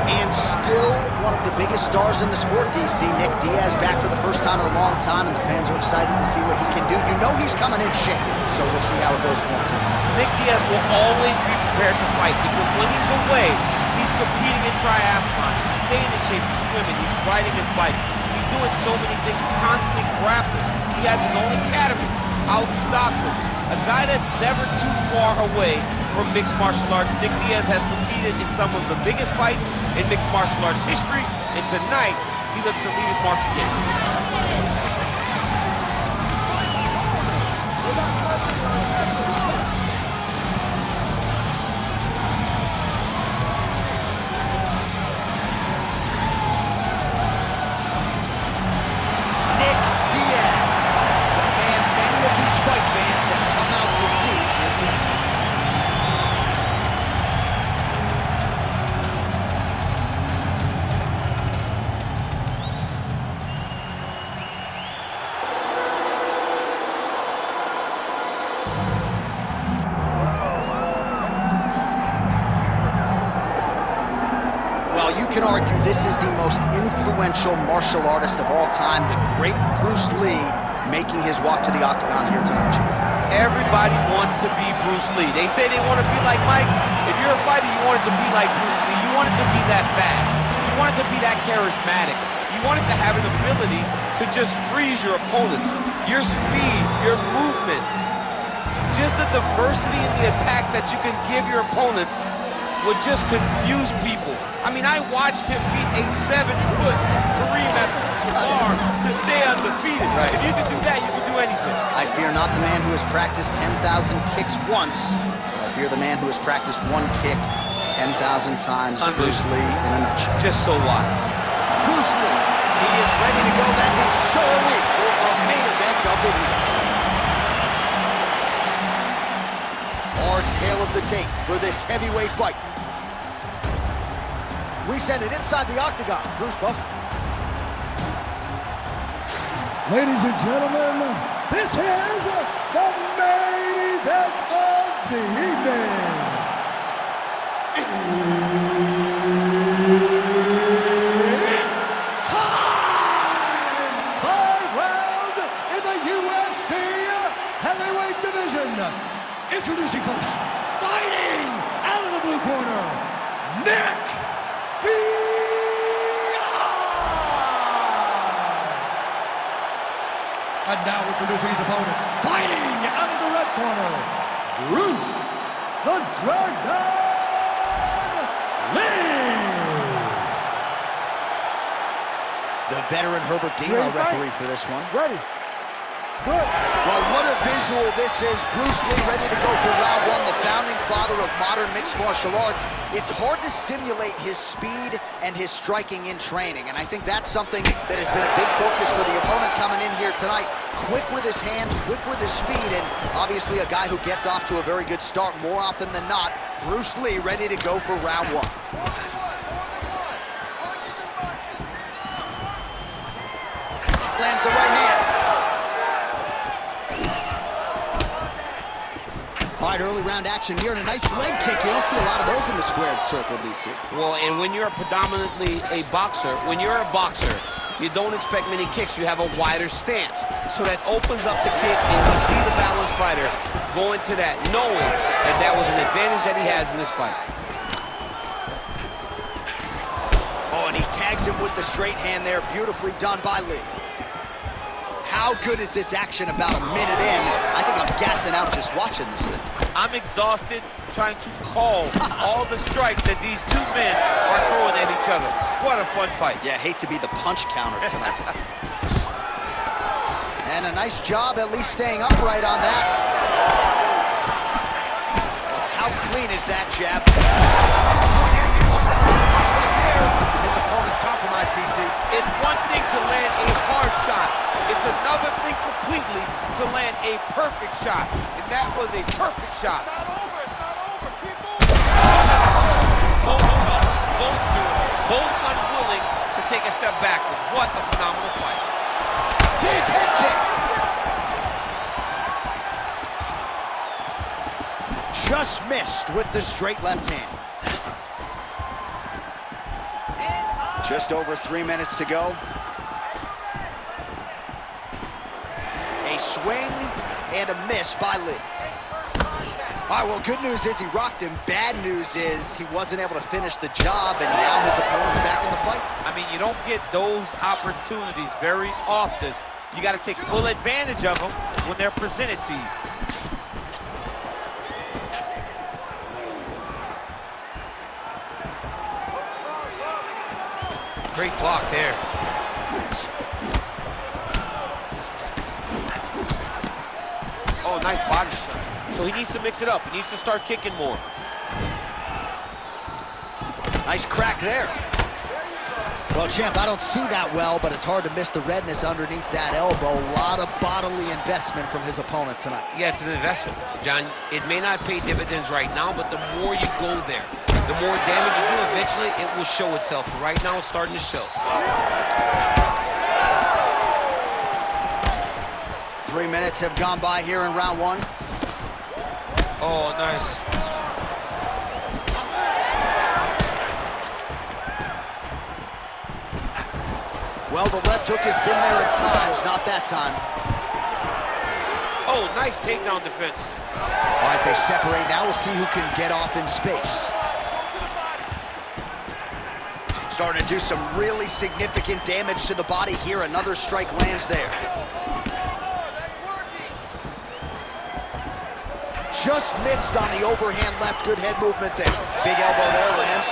And still one of the biggest stars in the sport, DC. Nick Diaz back for the first time in a long time, and the fans are excited to see what he can do. You know he's coming in shape, so we'll see how it goes for him tonight. Nick Diaz will always be prepared to fight because when he's away, he's competing in triathlons, he's staying in shape, he's swimming, he's riding his bike, he's doing so many things, he's constantly grappling. He has his own academy out in Stockton. A guy that's never too far away from mixed martial arts. Nick Diaz has competed in some of the biggest fights in mixed martial arts history, and tonight, he looks to leave his mark again. Nick Diaz, the man many of these fight fans have come out to see here tonight. Well, you can argue this is the most influential martial artist of all time, the great Bruce Lee, making his walk to the octagon here tonight, Jim. Everybody wants to be Bruce Lee. They say they want to be like Mike. If you're a fighter, you want it to be like Bruce Lee. You want it to be that fast. You want it to be that charismatic. You want it to have an ability to just freeze your opponents. Your speed, your movement, just the diversity in the attacks that you can give your opponents would just confuse people. I mean, I watched him beat a 7-foot Kareem Abdul-Jabbar to stay undefeated. Right. If you can do that, you can do anything. I fear not the man who has practiced 10,000 kicks once. I fear the man who has practiced one kick 10,000 times. Bruce Lee in a nutshell. Just so wise. Bruce Lee, he is ready to go. That means so are we for our main event of the evening. Our tale of the tape for this heavyweight fight. We send it inside the octagon. Bruce Buff. Ladies and gentlemen, this is the main event of the evening. It's time! 5 rounds in the UFC heavyweight division. Introducing first, fighting out of the blue corner, Nick Diaz! And now introducing his opponent, fighting out of the red corner, Bruce the Dragon Lee! The veteran Herbert Dean, our referee for this one. Ready. Good. Well, what a visual this is. Bruce Lee ready to go for round one, the founding father of modern mixed martial arts. It's hard to simulate his speed and his striking in training, and I think that's something that has been a big focus for the opponent coming in here tonight. Quick with his hands, quick with his feet, and obviously a guy who gets off to a very good start more often than not. Bruce Lee ready to go for round one. Lands the right hand. All right, early round action here, and a nice leg kick. You don't see a lot of those in the squared circle, DC. Well, and when you're predominantly a boxer, you don't expect many kicks. You have a wider stance. So that opens up the kick, and you see the balanced fighter go into that, knowing that that was an advantage that he has in this fight. Oh, and he tags him with the straight hand there. Beautifully done by Lee. How good is this action about a minute in? I think I'm gassing out just watching this thing. I'm exhausted trying to call all the strikes that these two men are throwing at each other. What a fun fight. Yeah, hate to be the punch counter tonight. And a nice job at least staying upright on that. How clean is that jab? His opponent's compromised, DC. It's one thing to land a hard shot. It's another thing completely to land a perfect shot. And that was a perfect shot. It's not over. It's not over. Keep moving. Both do it. Both unwilling to take a step backward. What a phenomenal fight. Big head kick. Just missed with the straight left hand. Just over 3 minutes to go. A swing and a miss by Lee. All right, well, good news is he rocked him. Bad news is he wasn't able to finish the job, and now his opponent's back in the fight. I mean, you don't get those opportunities very often. You got to take full advantage of them when they're presented to you. Great block there. Oh, nice body shot. So he needs to mix it up. He needs to start kicking more. Nice crack there. Well, champ, I don't see that well, but it's hard to miss the redness underneath that elbow. A lot of bodily investment from his opponent tonight. Yeah, it's an investment, John. It may not pay dividends right now, but the more you go there, the more damage you do, eventually it will show itself. Right now, it's starting to show. 3 minutes have gone by here in round one. Oh, nice. Well, the left hook has been there at times, not that time. Oh, nice takedown defense. All right, they separate now. We'll see who can get off in space. Starting to do some really significant damage to the body here. Another strike lands there. Just missed on the overhand left. Good head movement there. Big elbow there, lands.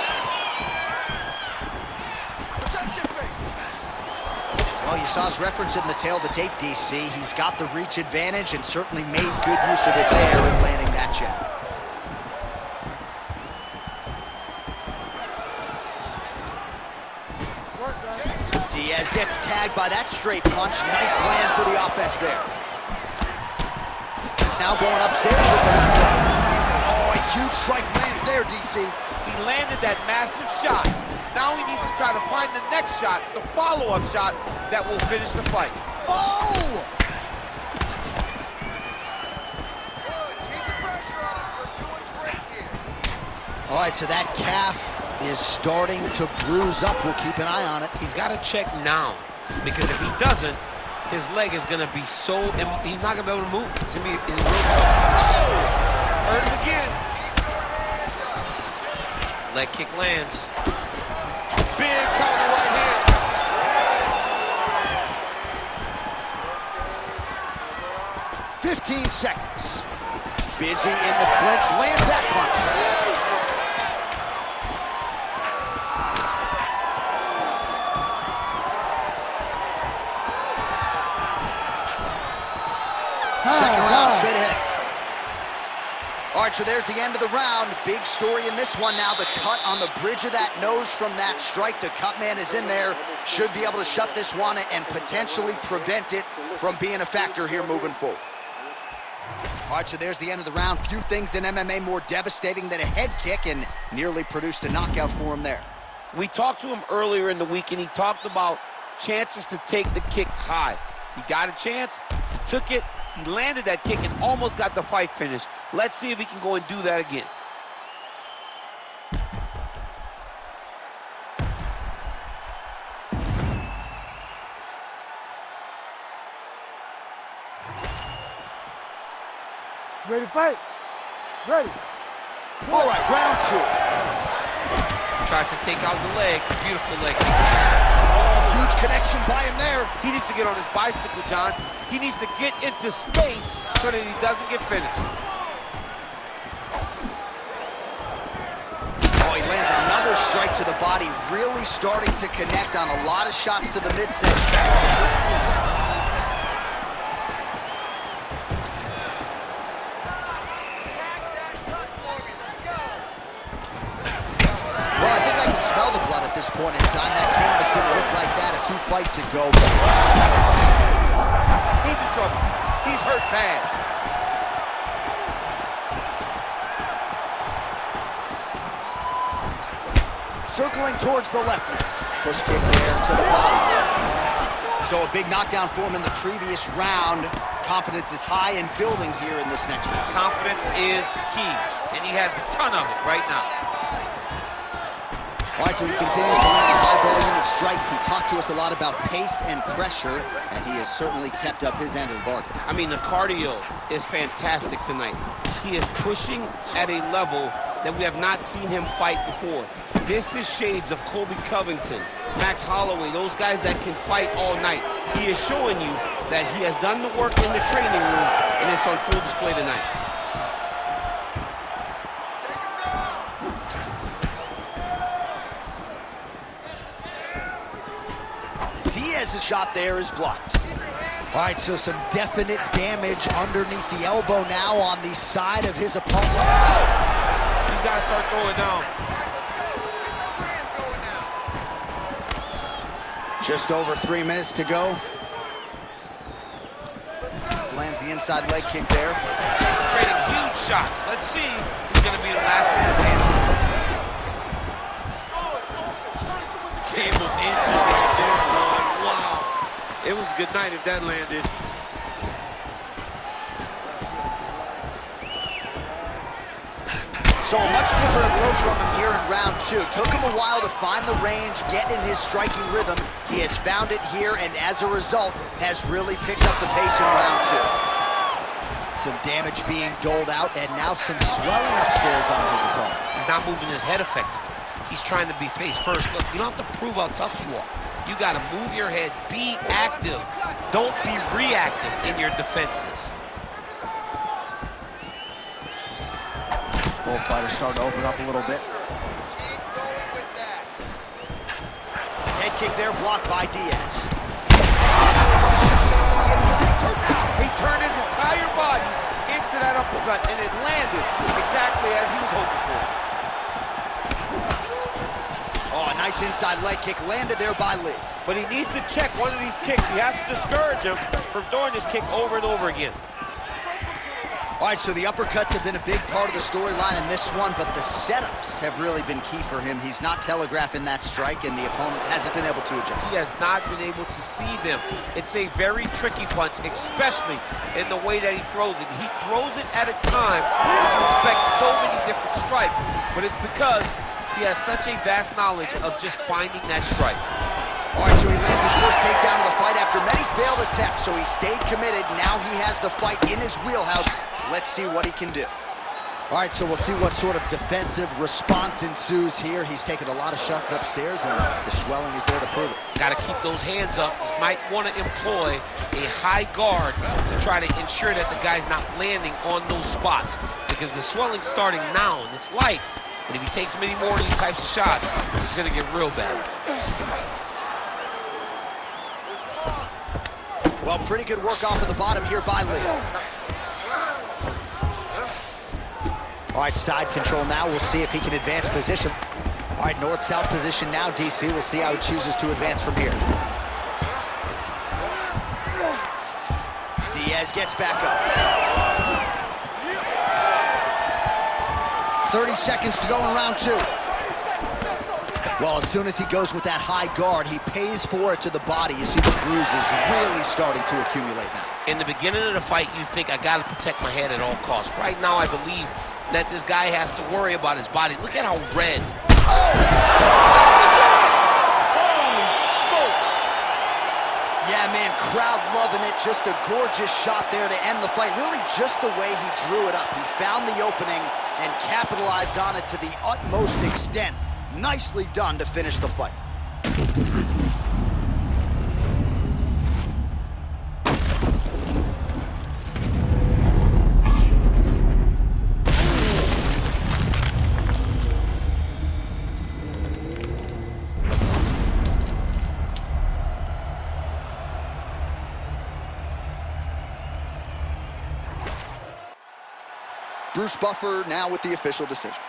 Well, you saw us reference it in the tail of the tape, DC. He's got the reach advantage and certainly made good use of it there in landing that jab. Diaz gets tagged by that straight punch. Nice land for the offense there. Now going upstairs with the left hook. Oh, a huge strike lands there, DC. He landed that massive shot. Now he needs to try to find the next shot, the follow-up shot that will finish the fight. Oh! Good. Keep the pressure on him. You're doing great here. All right, so that calf is starting to bruise up. We'll keep an eye on it. He's got to check now, because if he doesn't, his leg is going to be so... He's not going to be able to move. He's going to be in real trouble. Oh! Heard it again. Keep your hands up. Leg kick lands. Big counter right hand. 15 seconds. Busy in the clinch, lands that punch. Second round, straight ahead. All right, so there's the end of the round. Big story in this one now. The cut on the bridge of that nose from that strike. The cut man is in there. Should be able to shut this one and potentially prevent it from being a factor here moving forward. All right, so there's the end of the round. Few things in MMA more devastating than a head kick, and nearly produced a knockout for him there. We talked to him earlier in the week, and he talked about chances to take the kicks high. He got a chance. He took it. He landed that kick and almost got the fight finished. Let's see if he can go and do that again. Ready to fight? Ready. All right, round two. Tries to take out the leg. Beautiful leg. Oh, huge connection by him there. He needs to get on his bicycle, John. He needs to get into space so that he doesn't get finished. Oh, he lands another strike to the body, really starting to connect on a lot of shots to the midsection. Smell the blood at this point in time. That canvas didn't look like that a few fights ago. He's in trouble. He's hurt bad. Circling towards the left now. Push kick there to the body. So a big knockdown for him in the previous round. Confidence is high and building here in this next round. Confidence is key, and he has a ton of it right now. All right, so he continues to land a high volume of strikes. He talked to us a lot about pace and pressure, and he has certainly kept up his end of the bargain. I mean, the cardio is fantastic tonight. He is pushing at a level that we have not seen him fight before. This is shades of Colby Covington, Max Holloway, those guys that can fight all night. He is showing you that he has done the work in the training room, and it's on full display tonight. Diaz's shot there is blocked. All right, so some definite damage underneath the elbow now on the side of his opponent. He's got to start throwing down. Just over 3 minutes to go. Lands the inside leg kick there. Trading huge shots. Let's see who's going to be the last one to stand. Came of inches right there. Wow. It was a good night if that landed. So a much different approach from him here in round two. Took him a while to find the range, get in his striking rhythm. He has found it here, and as a result, has really picked up the pace in round two. Some damage being doled out, and now some swelling upstairs on his opponent. He's not moving his head effectively. He's trying to be face first. Look, you don't have to prove how tough you are. You got to move your head. Be active. Don't be reactive in your defenses. Both fighters starting to open up a little bit. Head kick there, blocked by Diaz. He turned his entire body into that uppercut, and it landed exactly as he was hoping for. Oh, a nice inside leg kick landed there by Lee. But he needs to check one of these kicks. He has to discourage him from throwing this kick over and over again. All right, so the uppercuts have been a big part of the storyline in this one, but the setups have really been key for him. He's not telegraphing that strike, and the opponent hasn't been able to adjust. He has not been able to see them. It's a very tricky punch, especially in the way that he throws it. He throws it at a time when you expect so many different strikes, but it's because he has such a vast knowledge of just finding that strike. All right, so he lands his first takedown of the fight after many failed attempts, so he stayed committed. Now he has the fight in his wheelhouse. Let's see what he can do. All right, so we'll see what sort of defensive response ensues here. He's taken a lot of shots upstairs, and the swelling is there to prove it. Got to keep those hands up. Might want to employ a high guard to try to ensure that the guy's not landing on those spots, because the swelling's starting now, and it's light. But if he takes many more of these types of shots, it's going to get real bad. Well, pretty good work off of the bottom here by Lee. All right, side control now. We'll see if he can advance position. All right, north-south position now, DC. We'll see how he chooses to advance from here. Diaz gets back up. 30 seconds to go in round two. Well, as soon as he goes with that high guard, he pays for it to the body. You see the bruises really starting to accumulate now. In the beginning of the fight, you think, I got to protect my head at all costs. Right now, I believe that this guy has to worry about his body. Look at how red. Holy smokes! Yeah, man, crowd loving it. Just a gorgeous shot there to end the fight. Really just the way he drew it up. He found the opening and capitalized on it to the utmost extent. Nicely done to finish the fight. Bruce Buffer now with the official decision.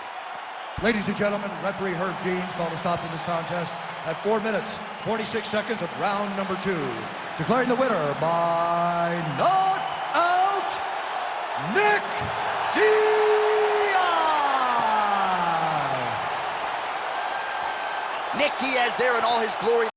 Ladies and gentlemen, referee Herb Dean's called a stop to this contest at 4 minutes, 46 seconds of round number 2. Declaring the winner by knockout, Nick Diaz! Nick Diaz there in all his glory.